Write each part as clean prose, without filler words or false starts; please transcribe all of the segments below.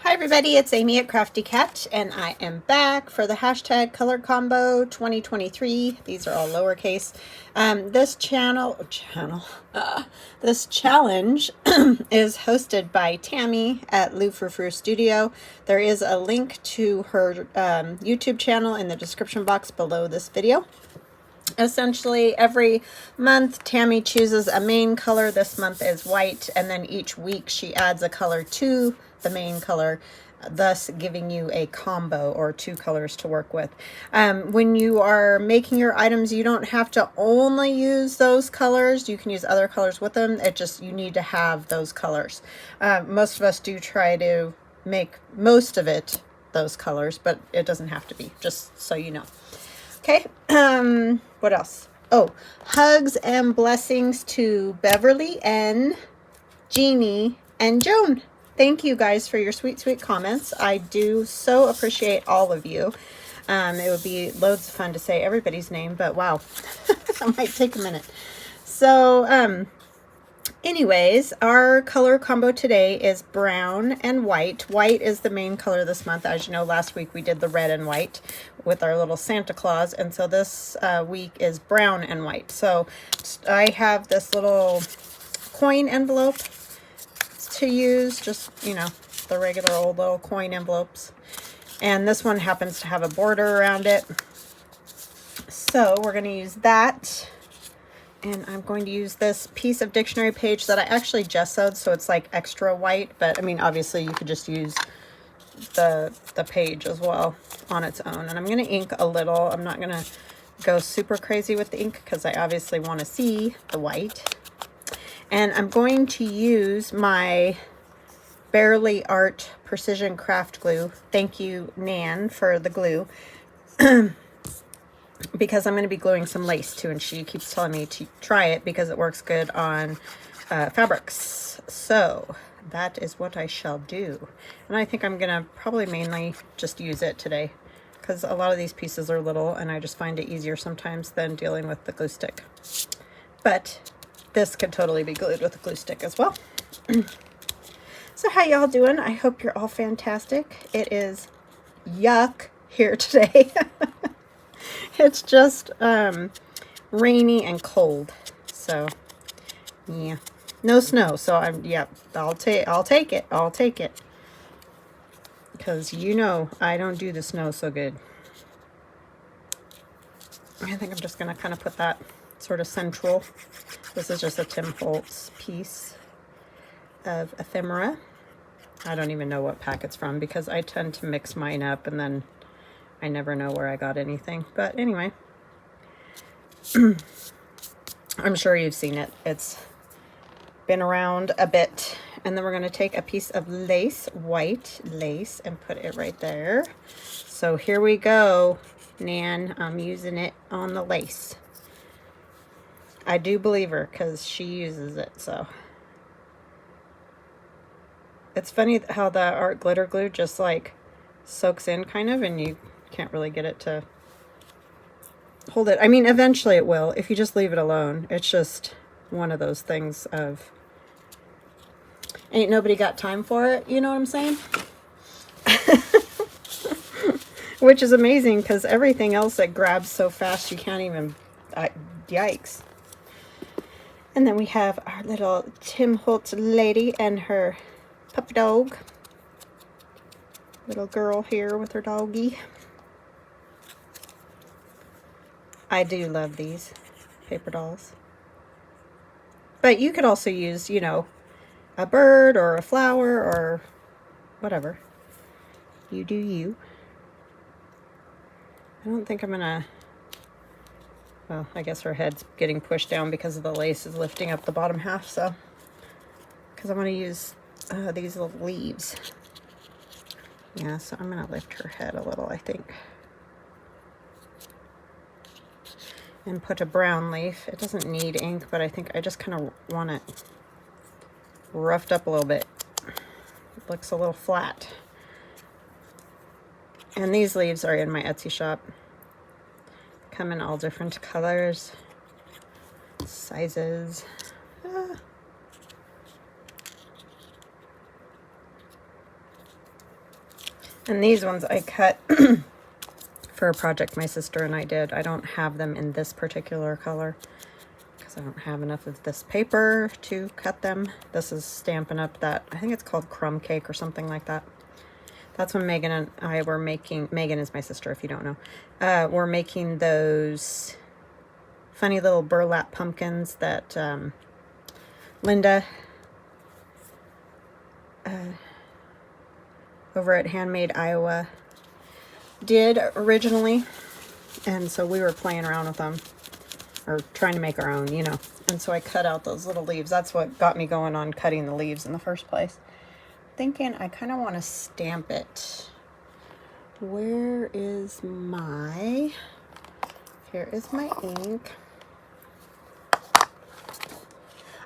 Hi everybody, it's Amy at Crafty Cat, and I am back for the hashtag color combo 2023. These are all lowercase. This this challenge is hosted by Tammy at Lou Frou Studio. There is a link to her YouTube channel in the description box below this video. Essentially, every month Tammy chooses a main color. This month is white, and then each week she adds a color to the main color, thus giving you a combo or two colors to work with. When you are making your items, you don't have to only use those colors. You can use other colors with them. It just, you need to have those colors. Most of us do try to make most of it those colors, but it doesn't have to be, just so you know. Okay, what else? Oh, hugs and blessings to Beverly and Jeannie and Joan. Thank you guys for your sweet, sweet comments. I do so appreciate all of you. It would be loads of fun to say everybody's name, but wow, that might take a minute. So, anyways, our color combo today is brown and white. White is the main color this month. As you know, last week we did the red and white with our little Santa Claus, and so this week is brown and white. So I have this little coin envelope to use, just, you know, the regular old little coin envelopes, and this one happens to have a border around it, so we're going to use that. And I'm going to use this piece of dictionary page that I actually gessoed, so it's like extra white, but I mean, obviously you could just use the page as well on its own. And I'm going to ink a little. I'm not going to go super crazy with the ink because I obviously want to see the white. And I'm going to use my Barely Art Precision Craft Glue. Thank you, Nan, for the glue. Because I'm going to be gluing some lace too, and she keeps telling me to try it because it works good on fabrics. So that is what I shall do. And I think I'm going to probably mainly just use it today because a lot of these pieces are little and I just find it easier sometimes than dealing with the glue stick. But this could totally be glued with a glue stick as well. So how y'all doing? I hope you're all fantastic. It is yuck here today. It's just rainy and cold, so yeah, no snow. So I'll take it because you know I don't do the snow so good. I think I'm just gonna kind of put that sort of central. This is just a Tim Holtz piece of Ephemera. I don't even know what pack it's from because I tend to mix mine up and then I never know where I got anything. But anyway, I'm sure you've seen it. It's been around a bit. And then we're going to take a piece of lace, white lace, and put it right there. So here we go, Nan. I'm using it on the lace. I do believe her because she uses it, so. It's funny how the art glitter glue just like soaks in kind of, and you can't really get it to hold it. I mean, eventually it will if you just leave it alone. It's just one of those things of ain't nobody got time for it, you know what I'm saying? Which is amazing because everything else that grabs so fast you can't even, yikes. And then we have our little Tim Holtz lady and her puppy dog. Little girl here with her doggie. I do love these paper dolls. But you could also use, you know, a bird or a flower or whatever. You do you. I don't think I'm gonna, well, I guess her head's getting pushed down because of the lace is lifting up the bottom half, so, because I'm gonna use these little leaves. Yeah, so I'm gonna lift her head a little, I think. And put a brown leaf. It doesn't need ink, but I think I just kind of want it roughed up a little bit. It looks a little flat. And these leaves are in my Etsy shop. Come in all different colors, sizes. And these ones I cut for a project my sister and I did. I don't have them in this particular color because I don't have enough of this paper to cut them. This is Stampin' Up! That, I think it's called Crumb Cake or something like that. That's when Megan and I were making, Megan is my sister if you don't know, we're making those funny little burlap pumpkins that Linda over at Handmade Iowa did originally. And so we were playing around with them, or trying to make our own, you know. And so I cut out those little leaves. That's what got me going on cutting the leaves in the first place. Thinking I kind of want to stamp it. Where is my, here is my ink.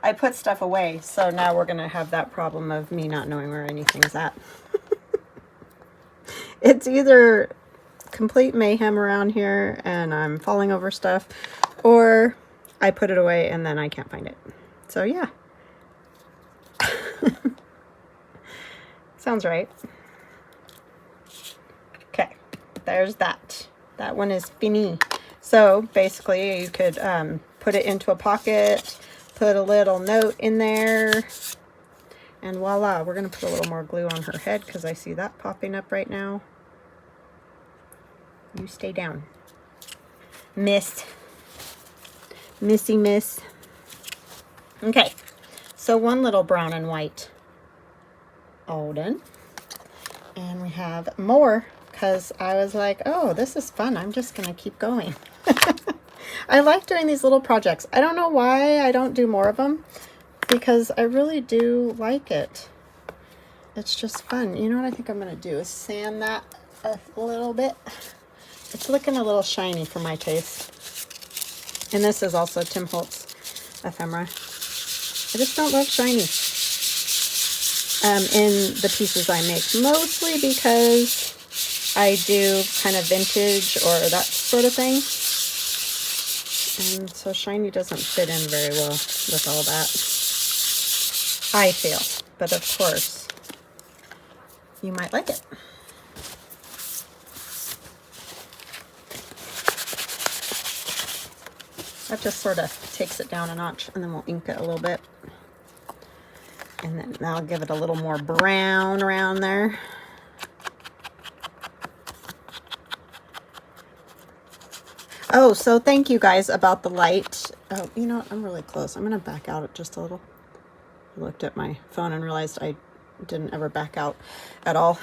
I put stuff away, so now we're going to have that problem of me not knowing where anything's at. It's either complete mayhem around here and I'm falling over stuff, or I put it away and then I can't find it. So yeah. Sounds right. Okay, there's that. That one is fini. So basically you could put it into a pocket, put a little note in there, and voila. We're going to put a little more glue on her head because I see that popping up right now. You stay down. Miss. Missy miss. Okay, so one little brown and white. All done. And we have more because I was like, oh, this is fun. I'm just going to keep going. I like doing these little projects. I don't know why I don't do more of them, because I really do like it. It's just fun. You know what I think I'm going to do is sand that a little bit. It's looking a little shiny for my taste. And this is also Tim Holtz Ephemera. I just don't love shiny in the pieces I make, mostly because I do kind of vintage or that sort of thing. And so shiny doesn't fit in very well with all that, I feel. But of course, you might like it. That just sort of takes it down a notch, and then we'll ink it a little bit. And then I'll give it a little more brown around there. Oh, so thank you guys about the light. Oh, you know what? I'm really close. I'm going to back out just a little. I looked at my phone and realized I didn't ever back out at all.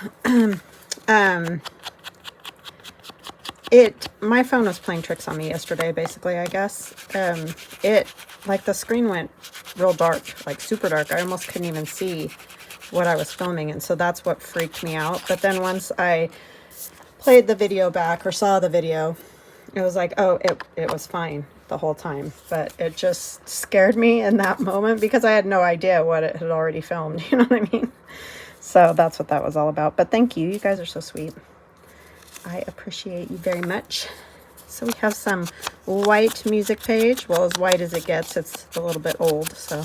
My phone was playing tricks on me yesterday, basically, I guess. Like the screen went real dark, like super dark. I almost couldn't even see what I was filming, and so that's what freaked me out. But then once I played the video back or saw the video, it was like, oh, it was fine the whole time. But it just scared me in that moment because I had no idea what it had already filmed. You know what I mean? So that's what that was all about. But thank you. You guys are so sweet. I appreciate you very much. So we have some white music page. Well, as white as it gets. It's a little bit old, so,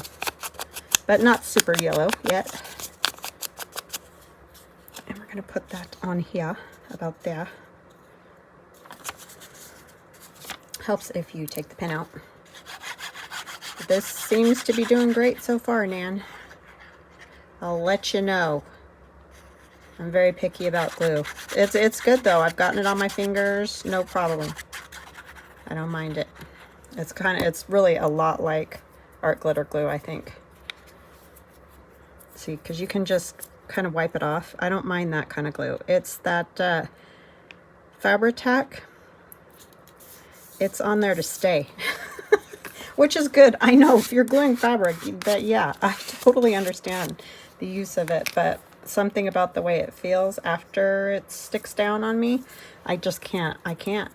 but not super yellow yet. And we're going to put that on here, about there. Helps if you take the pen out. This seems to be doing great so far, Nan. I'll let you know. I'm very picky about glue. It's good though. I've gotten it on my fingers, no problem. I don't mind it. It's really a lot like art glitter glue, I think. See, because you can just kind of wipe it off. I don't mind that kind of glue. It's that Fabri-Tac. It's on there to stay. Which is good. I know if you're gluing fabric, but yeah, I totally understand the use of it, but something about the way it feels after it sticks down on me, I just can't. I can't.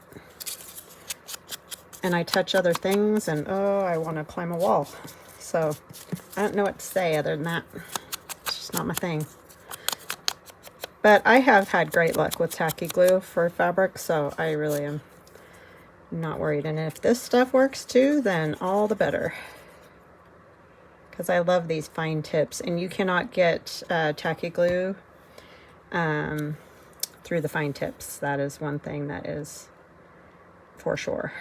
And I touch other things and oh, I want to climb a wall. So I don't know what to say other than that. It's just not my thing. But I have had great luck with tacky glue for fabric, so I really am not worried. And if this stuff works too, then all the better. Because I love these fine tips, and you cannot get tacky glue through the fine tips. That is one thing that is for sure.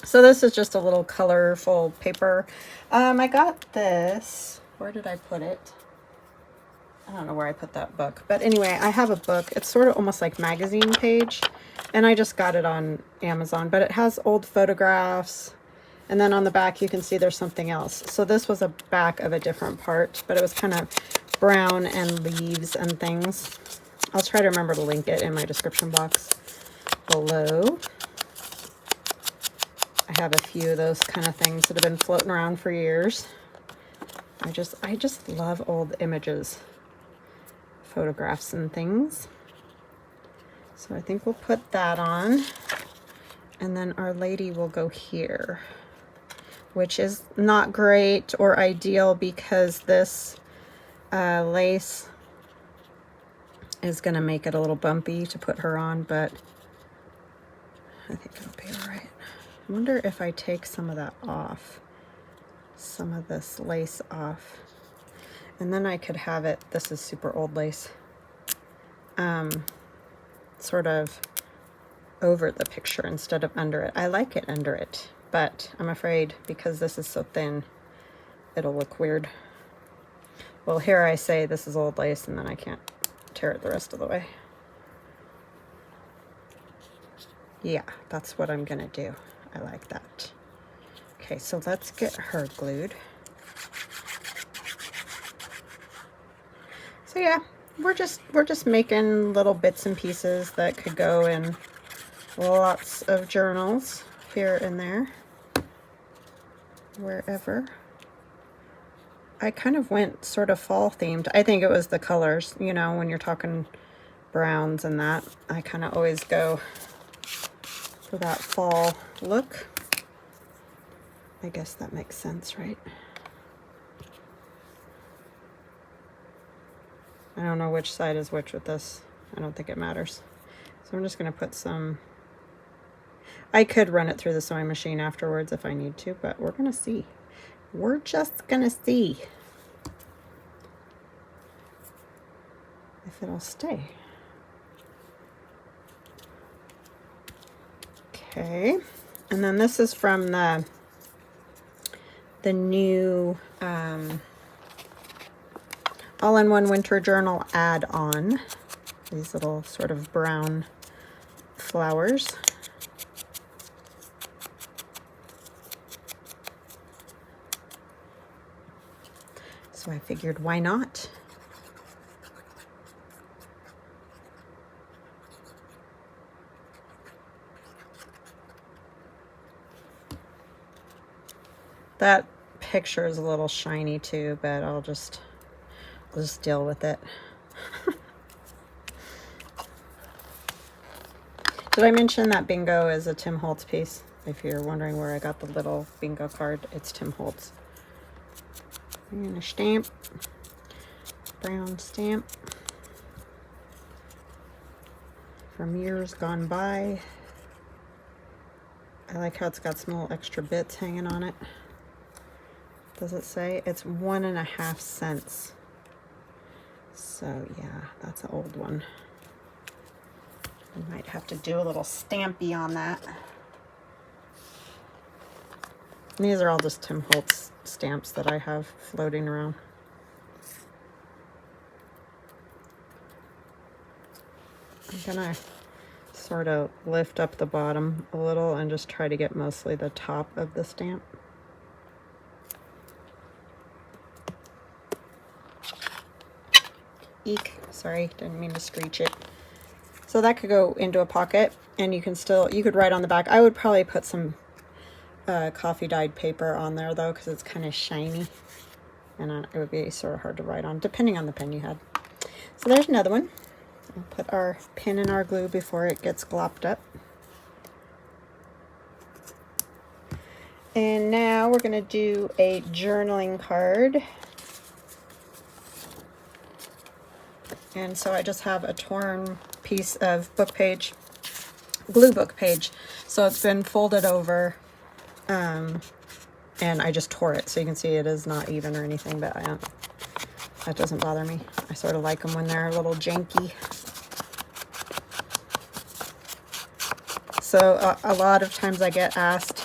So this is just a little colorful paper. I got this, where did I put it? I don't know where I put that book, but anyway, I have a book. It's sort of almost like magazine page, and I just got it on Amazon, but it has old photographs, and then on the back you can see there's something else. So this was a back of a different part, but it was kind of brown and leaves and things. I'll try to remember to link it in my description box below. I have a few of those kind of things that have been floating around for years. I just love old images, photographs and things. So I think we'll put that on, and then Our Lady will go here, which is not great or ideal because this lace is going to make it a little bumpy to put her on, but I think it'll be all right. I wonder if I take some of that off, some of this lace off, and then I could have it, this is super old lace, sort of over the picture instead of under it. I like it under it, but I'm afraid because this is so thin, it'll look weird. Well, here I say this is old lace, and then I can't tear it the rest of the way. Yeah, that's what I'm gonna do. I like that. Okay, so let's get her glued. So yeah, we're just making little bits and pieces that could go in lots of journals here and there, wherever. I kind of went sort of fall themed. I think it was the colors, you know, when you're talking browns and that, I kind of always go for that fall look. I guess that makes sense, right? I don't know which side is which with this. I don't think it matters. So I'm just going to put some, I could run it through the sewing machine afterwards if I need to, but we're going to see. We're just going to see if it'll stay. Okay, and then this is from the new all-in-one winter journal add-on. These little sort of brown flowers. So I figured, why not? That picture is a little shiny too, but I'll just deal with it. Did I mention that bingo is a Tim Holtz piece? If you're wondering where I got the little bingo card, it's Tim Holtz. I'm gonna stamp, brown stamp from years gone by. I like how it's got some little extra bits hanging on it. Does it say? It's 1.5 cents. So yeah, that's an old one. I might have to do a little stampy on that. And these are all just Tim Holtz stamps that I have floating around. I'm gonna sort of lift up the bottom a little and just try to get mostly the top of the stamp. Eek, sorry, didn't mean to screech it. So that could go into a pocket, and you could write on the back. I would probably put some coffee dyed paper on there though, because it's kind of shiny, and it would be sort of hard to write on, depending on the pen you had. So there's another one. I'll put our pin in our glue before it gets glopped up. And now we're going to do a journaling card. And so I just have a torn piece of book page, glue book page. So it's been folded over, and I just tore it. So you can see it is not even or anything, but that doesn't bother me. I sort of like them when they're a little janky. So a lot of times I get asked,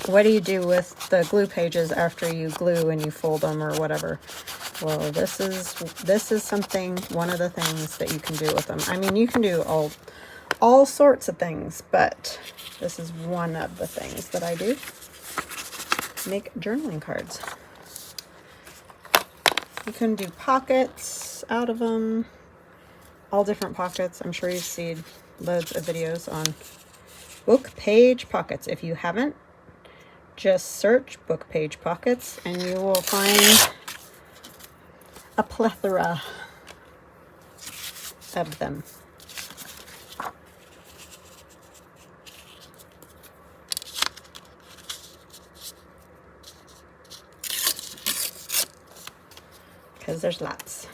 what do you do with the glue pages after you glue and you fold them or whatever? Well, this is something, one of the things that you can do with them. I mean, you can do all sorts of things, but this is one of the things that I do. Make journaling cards. You can do pockets out of them, all different pockets. I'm sure you've seen loads of videos on book page pockets. If you haven't, just search book page pockets and you will find a plethora of them. Because there's lots.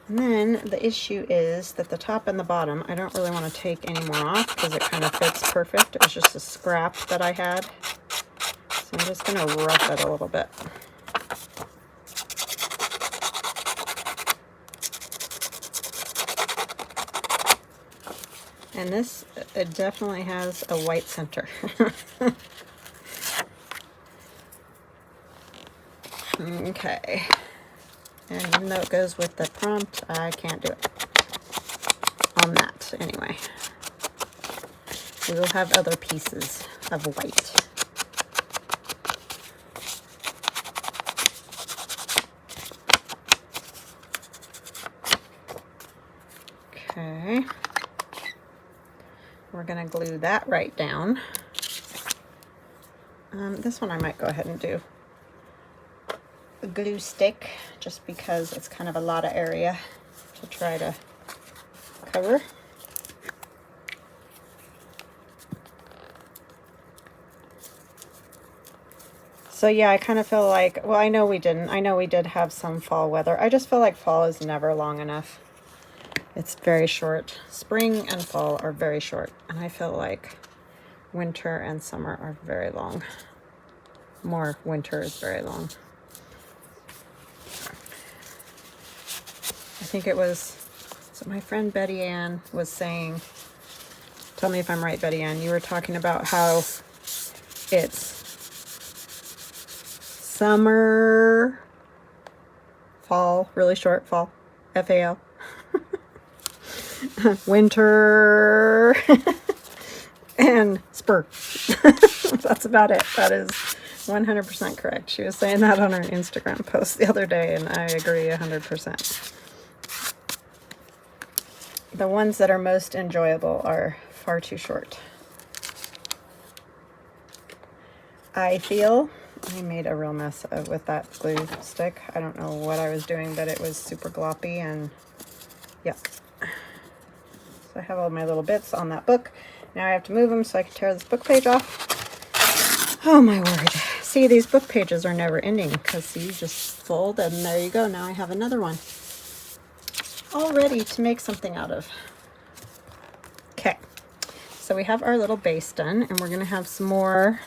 And then the issue is that the top and the bottom, I don't really want to take any more off because it kind of fits perfect. It was just a scrap that I had. So I'm just going to rough it a little bit. And this, it definitely has a white center. Okay. And even though it goes with the prompt, I can't do it on that anyway. We will have other pieces of white. Okay. We're going to glue that right down. This one I might go ahead and do a glue stick, just because it's kind of a lot of area to try to cover. So yeah, I kind of feel like, well, I know we did have some fall weather. I just feel like fall is never long enough. It's very short. Spring and fall are very short, and I feel like winter and summer are very long. More winter is very long. I think it was, so my friend Betty Ann was saying, tell me if I'm right, Betty Ann, you were talking about how it's summer, fall, really short, fall, F-A-L, winter, and spur. That's about it. That is 100% correct. She was saying that on her Instagram post the other day, and I agree 100%. The ones that are most enjoyable are far too short. I feel I made a real mess with that glue stick. I don't know what I was doing, but it was super gloppy, and yeah. So I have all my little bits on that book. Now I have to move them so I can tear this book page off. Oh my word. See, these book pages are never ending because you just fold and there you go. Now I have another one all ready to make something out of. Okay, so we have our little base done, and we're going to have some more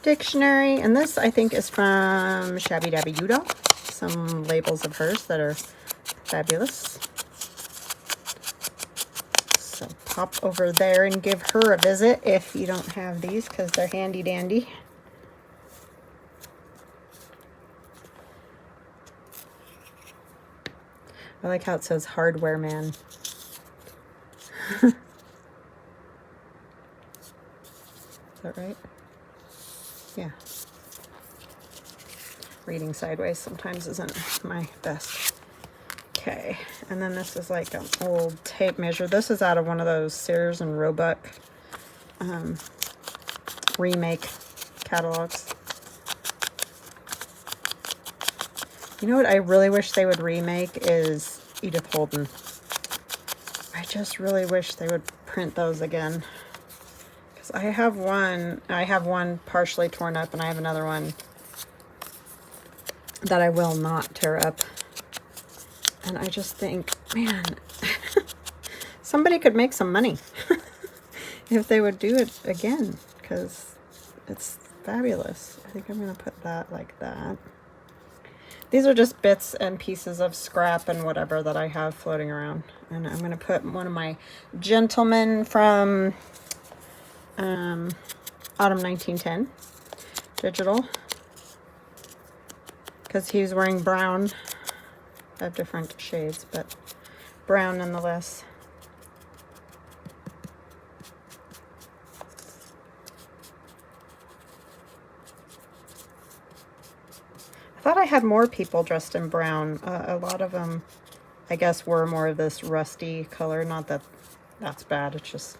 dictionary, and this I think is from Shabby Dabby Doodle. Some labels of hers that are fabulous. So pop over there and give her a visit if you don't have these, because they're handy dandy. I like how it says Hardware Man. Is that right? Yeah. Reading sideways sometimes isn't my best. Okay, and then this is like an old tape measure. This is out of one of those Sears and Roebuck remake catalogs. You know what I really wish they would remake is Edith Holden. I just really wish they would print those again. Because I have one partially torn up, and I have another one that I will not tear up. And I just think, man, somebody could make some money if they would do it again, because it's fabulous. I think I'm going to put that like that. These are just bits and pieces of scrap and whatever that I have floating around. And I'm going to put one of my gentlemen from Autumn 1910 digital, because he was wearing brown. I have different shades, but brown nonetheless. I thought I had more people dressed in brown. A lot of them, I guess, were more of this rusty color. Not that that's bad. It's just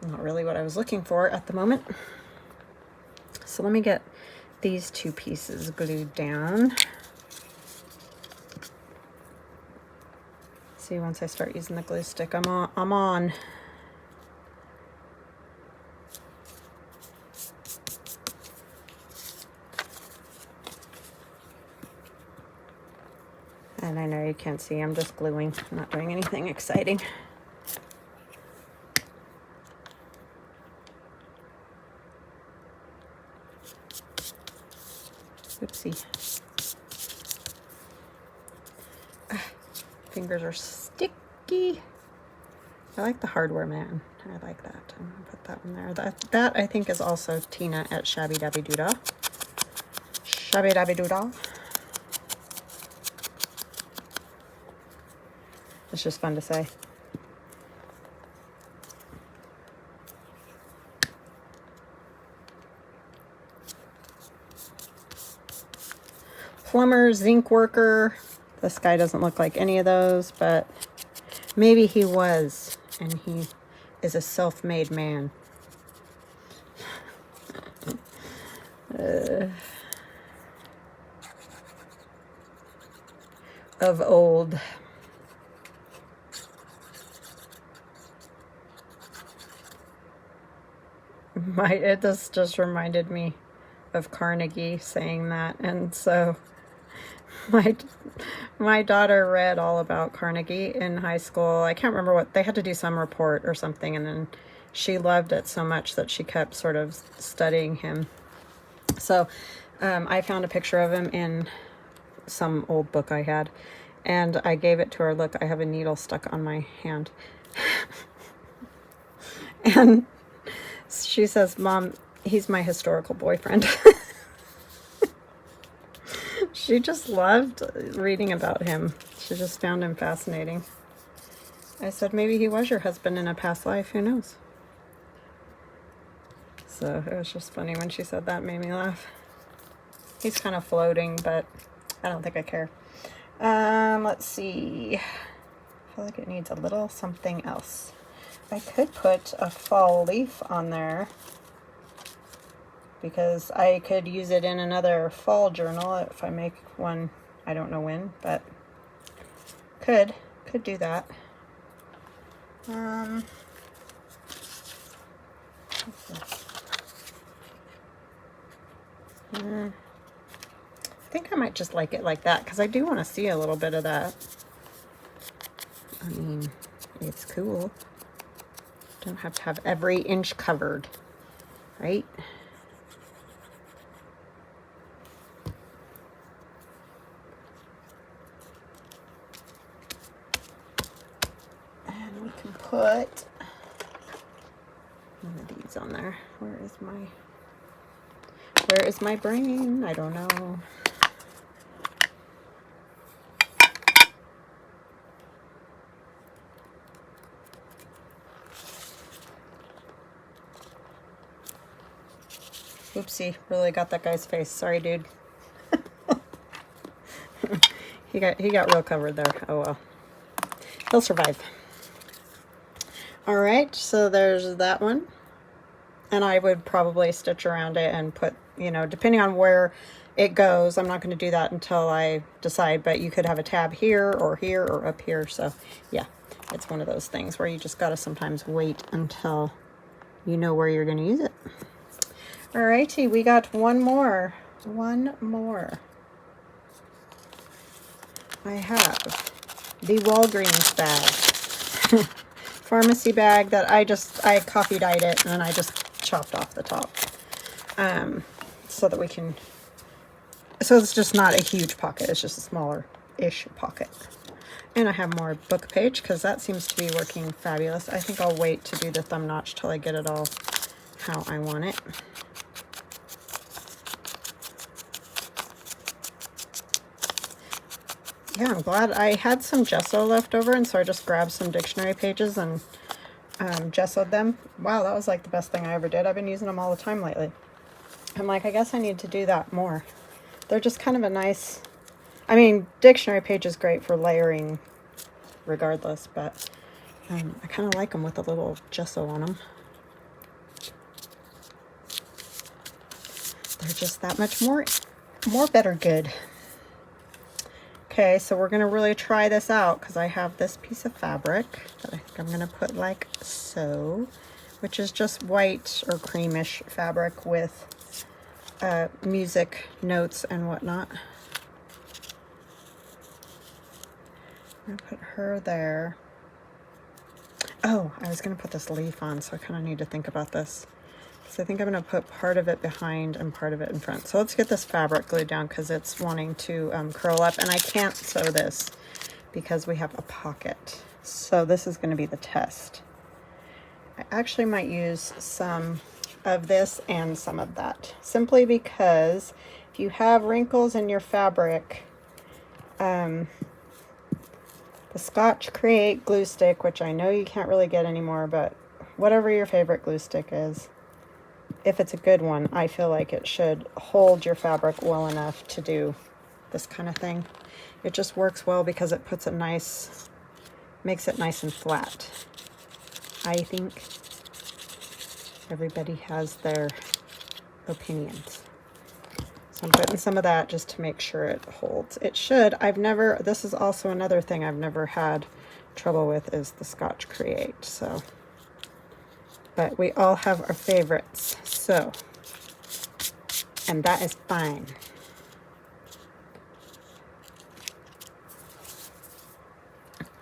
not really what I was looking for at the moment. So let me get these two pieces glued down. See, once I start using the glue stick, I'm on. And I know you can't see, I'm just gluing. I'm not doing anything exciting. Oopsie. Fingers are sticky. I like the hardware man. I like that. I'm gonna put that one there. That I think is also Tina at Shabby Dabby Doodah. Shabby Dabby Doodah. It's just fun to say. Plumber, zinc worker. This guy doesn't look like any of those, but maybe he was, and he is a self-made man. Of old. This just reminded me of Carnegie saying that, and so my daughter read all about Carnegie in high school. I can't remember what, they had to do some report or something, and then she loved it so much that she kept sort of studying him. So I found a picture of him in some old book I had, and I gave it to her. Look, I have a needle stuck on my hand. And she says, Mom, he's my historical boyfriend. She just loved reading about him. She just found him fascinating. I said, maybe he was your husband in a past life. Who knows? So it was just funny when she said that. It made me laugh. He's kind of floating, but I don't think I care. Let's see. I feel like it needs a little something else. I could put a fall leaf on there, because I could use it in another fall journal if I make one. I don't know when, but could do that. I think I might just like it like that, because I do want to see a little bit of that. I mean, it's cool. Don't have to have every inch covered, right? And we can put one of these on there. Where is my brain? I don't know. Oopsie, really got that guy's face. Sorry, dude. He got real covered there. Oh well. He'll survive. All right, so there's that one. And I would probably stitch around it and put, depending on where it goes, I'm not going to do that until I decide, but you could have a tab here or up here. So yeah, it's one of those things where you just got to sometimes wait until you know where you're going to use it. Alrighty, we got one more. I have the Walgreens bag. Pharmacy bag that I coffee dyed it, and I just chopped off the top. So So it's just not a huge pocket. It's just a smaller-ish pocket. And I have more book page because that seems to be working fabulous. I think I'll wait to do the thumb notch till I get it all how I want it. Yeah, I'm glad I had some gesso left over, and so I just grabbed some dictionary pages and gessoed them. Wow, that was like the best thing I ever did. I've been using them all the time lately. I'm like, I guess I need to do that more. They're just kind of a nice, I mean, dictionary page is great for layering regardless, but I kind of like them with a little gesso on them. They're just that much more better good. Okay, so we're going to really try this out because I have this piece of fabric that I think I'm going to put like so, which is just white or creamish fabric with music notes and whatnot. I'm going to put her there. Oh, I was going to put this leaf on, so I kind of need to think about this. So I think I'm going to put part of it behind and part of it in front. So let's get this fabric glued down because it's wanting to curl up. And I can't sew this because we have a pocket. So this is going to be the test. I actually might use some of this and some of that. Simply because if you have wrinkles in your fabric, the Scotch Create glue stick, which I know you can't really get anymore, but whatever your favorite glue stick is, if it's a good one, I feel like it should hold your fabric well enough to do this kind of thing. It just works well because it puts it nice, makes it nice and flat. I think everybody has their opinions. So I'm putting some of that just to make sure it holds. It should. This is also another thing I've never had trouble with is the Scotch Create. So, but we all have our favorites. So, and that is fine.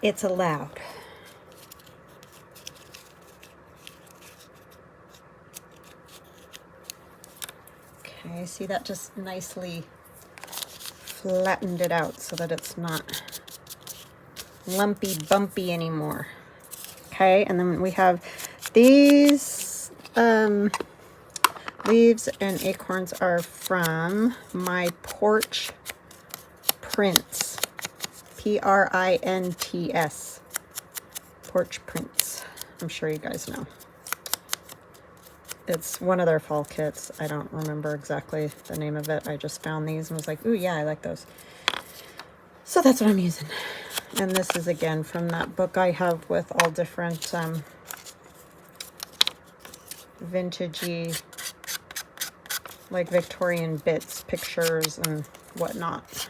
It's allowed. Okay, see that just nicely flattened it out so that it's not lumpy bumpy anymore. Okay, and then we have these leaves and acorns are from my Porch Prints. Prints. Porch Prints. I'm sure you guys know. It's one of their fall kits. I don't remember exactly the name of it. I just found these and was like, ooh, yeah, I like those. So that's what I'm using. And this is again from that book I have with all different vintagey, like Victorian bits, pictures, and whatnot.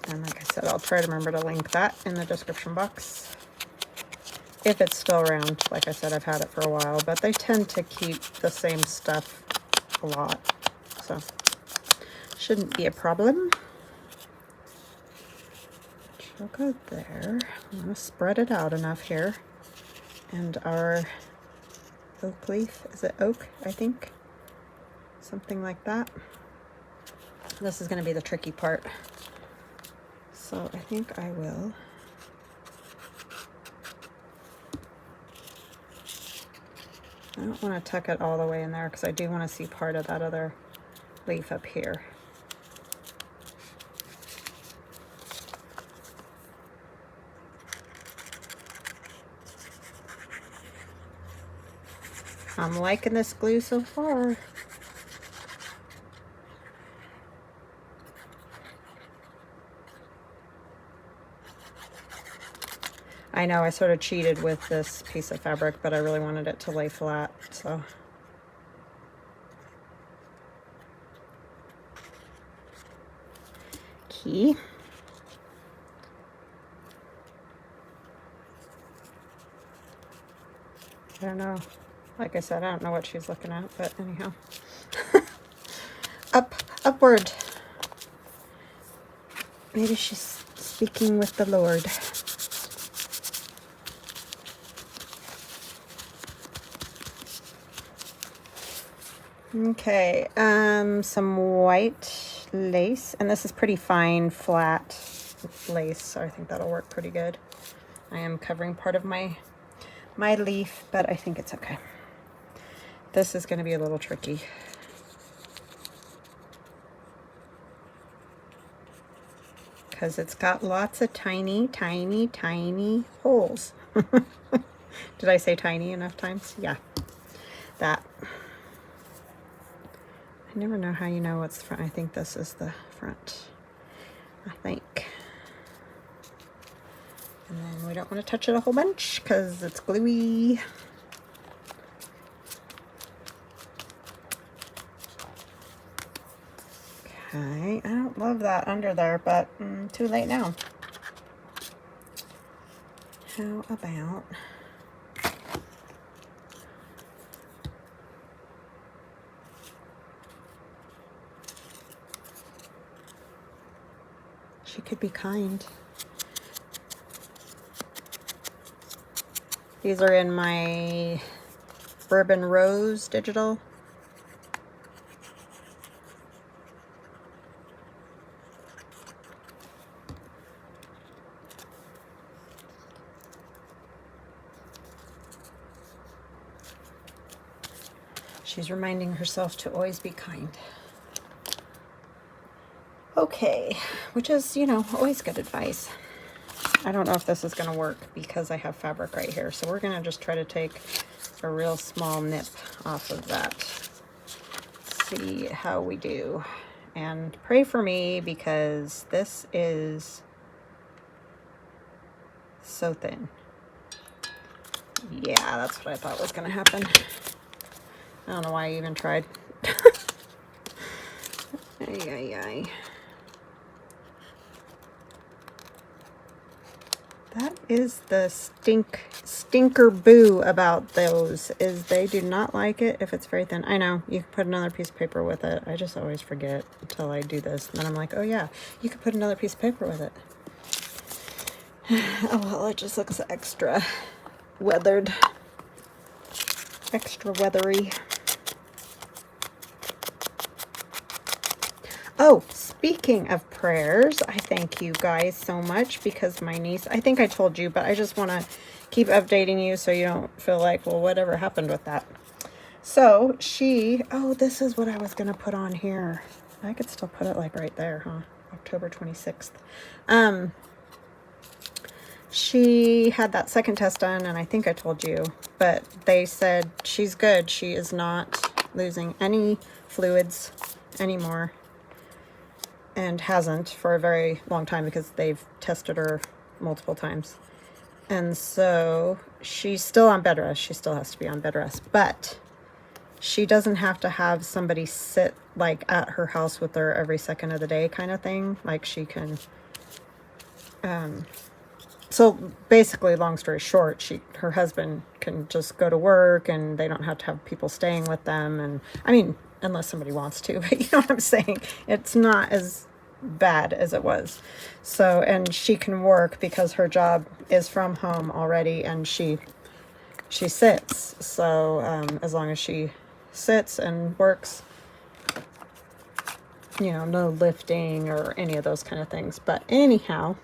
And like I said, I'll try to remember to link that in the description box. If it's still around. Like I said, I've had it for a while, but they tend to keep the same stuff a lot. So, shouldn't be a problem. So good there. I'm going to spread it out enough here. And our oak leaf, is it oak, I think? Something like that. This is going to be the tricky part. So I think I will I don't want to tuck it all the way in there because I do want to see part of that other leaf up here. I'm liking this glue so far. I know I sort of cheated with this piece of fabric, but I really wanted it to lay flat, so. Key. I don't know. Like I said, I don't know what she's looking at, but anyhow. Upward. Maybe she's speaking with the Lord. Okay, some white lace, and this is pretty fine, flat lace, so I think that'll work pretty good. I am covering part of my leaf, but I think it's okay. This is going to be a little tricky. Because it's got lots of tiny, tiny, tiny holes. Did I say tiny enough times? Yeah, that. I never know how you know what's the front. I think this is the front. I think. And then we don't want to touch it a whole bunch because it's gluey. Okay, I don't love that under there, but too late now. How about... She could be kind. These are in my Bourbon Rose digital. She's reminding herself to always be kind. Okay, which is, you know, always good advice. I don't know if this is going to work because I have fabric right here. So we're going to just try to take a real small nip off of that. See how we do. And pray for me because this is so thin. Yeah, that's what I thought was going to happen. I don't know why I even tried. Ay, ay, ay. That is the stinker boo about those, is they do not like it if it's very thin. I know, you can put another piece of paper with it. I just always forget until I do this. And then I'm like, oh yeah, you could put another piece of paper with it. Oh well, it just looks extra weathered. Extra weathery. Oh, speaking of prayers, I thank you guys so much because my niece, I think I told you, but I just want to keep updating you so you don't feel like, well, whatever happened with that. So she, oh, this is what I was going to put on here. I could still put it like right there, huh? October 26th. She had that second test done, and I think I told you, but they said she's good. She is not losing any fluids anymore. And hasn't for a very long time because they've tested her multiple times. And so she's still on bed rest. She still has to be on bed rest. But she doesn't have to have somebody sit like at her house with her every second of the day kind of thing. Like she can... So basically, long story short, her husband can just go to work and they don't have to have people staying with them. And I mean, unless somebody wants to, but you know what I'm saying? It's not as bad as it was. So, and she can work because her job is from home already and she sits. So, as long as she sits and works, you know, no lifting or any of those kind of things. But anyhow,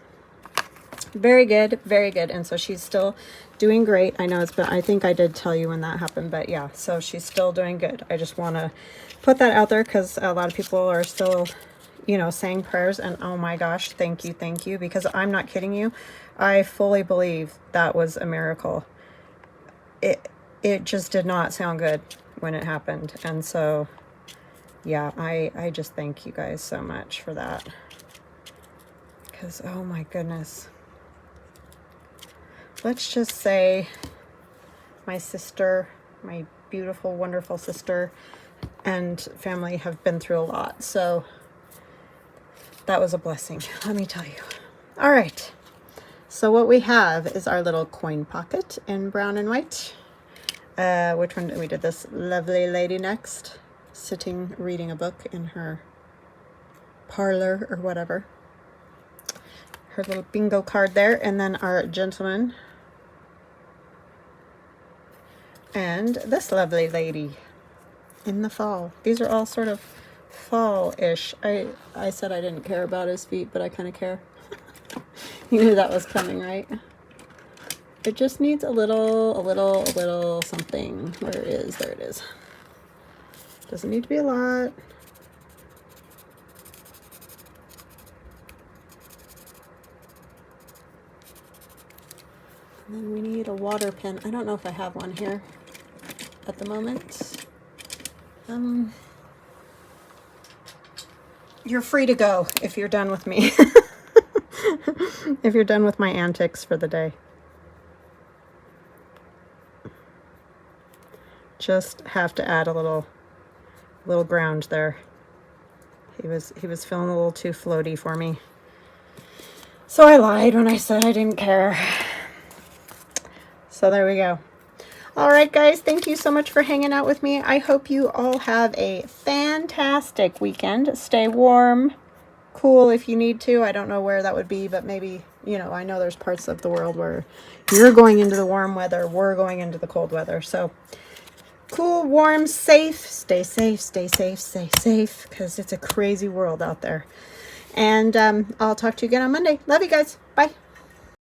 very good, very good. And so she's still doing great. I know I think I did tell you when that happened, but yeah, so she's still doing good. I just want to put that out there because a lot of people are still, you know, saying prayers, and oh my gosh, thank you, because I'm not kidding you. I fully believe that was a miracle. It just did not sound good when it happened. And so, yeah, I just thank you guys so much for that. Because, oh my goodness. Let's just say my sister, my beautiful, wonderful sister and family have been through a lot. So that was a blessing, let me tell you. All right. So what we have is our little coin pocket in brown and white. Which one? We did this lovely lady next, sitting, reading a book in her parlor or whatever. Her little bingo card there. And then our gentleman. And this lovely lady. in the fall. These are all sort of fall-ish. I said I didn't care about his feet, but I kind of care. You knew that was coming, right? It just needs a little something. Where it is, there it is. Doesn't need to be a lot. And then we need a water pen. I don't know if I have one here at the moment. You're free to go if you're done with me. If you're done with my antics for the day. Just have to add a little ground there. He was feeling a little too floaty for me. So I lied when I said I didn't care. So there we go. All right, guys, thank you so much for hanging out with me. I hope you all have a fantastic weekend. Stay warm, cool if you need to. I don't know where that would be, but maybe, you know, I know there's parts of the world where you're going into the warm weather, we're going into the cold weather. So cool, warm, safe. Stay safe, stay safe, stay safe, because it's a crazy world out there. And I'll talk to you again on Monday. Love you guys. Bye.